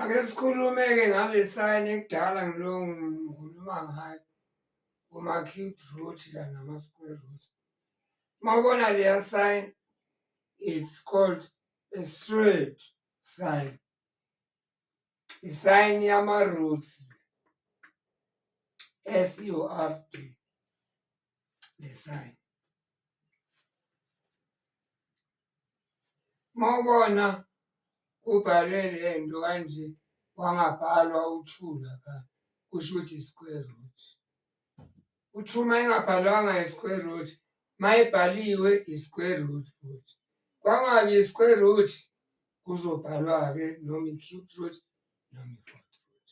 Ake sikhulume-ke ngale sign ekudala ngilokhu ngikhuluma ngayo, kuma-cube root la nama-square root. Mawubona leya sign, it's called a straight sign. I-sign yama-roots, S-U-R-D, le sign. Mawubona kubhalwe lento kanje wangabhalwa u-2 lapha, kusho ukuthi i-square root. U-2 uma ingabhalwanga i-square root, uma ibhaliwe i-square root futhi. Kwangabi i-square root, kuzobhalwa-ke noma i-cube root noma i-fourth root.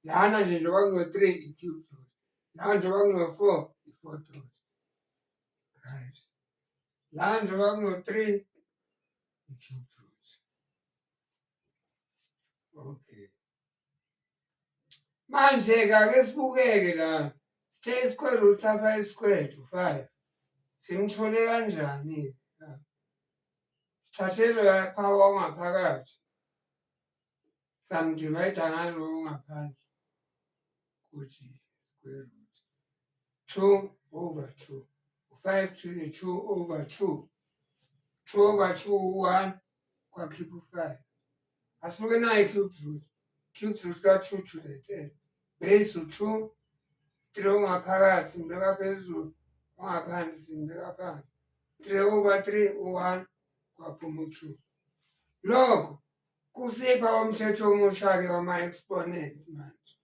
Lana nje njengoba kuno-3 i-cube root, la njengoba kuno-4 i-fourth root. Right. La njengoba kuno-3 i-cube root. Okay. Manje-ke ake sibukeke la. Sithe i-square root sa-5 squared u-5. Simthole kanjani? Sithathe loya power ongaphakathi, samdivayida ngalo ongaphandle, kuthi square root 2/2. U-5 to the 2/2. 2/2 u-1 kwakhipha u-5. Asibuke nayo i-cube root. Cube root ka-2 to the 3rd. Base u-2, 3 ongaphakathi simbeka phezulu, ongaphandle simbeka phansi. 3/3 u-1 kwaphuma u-2. Lokho kusipha umthetho omusha-ke wama-exponents manje.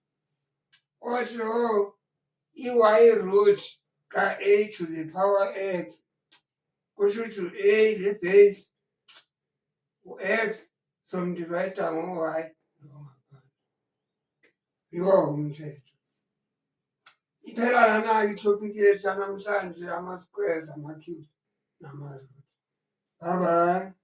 Othi i-y root ka-a to the power x, kusho ukuthi u-a le base, u-x somdivayida ngo-y lo ngaphandle. Yiwo-ke umthetho. Iphela lana-ke i-topic yethu yanamhlanje, ama-squares, ama-cubes nama-roots. Bye bye.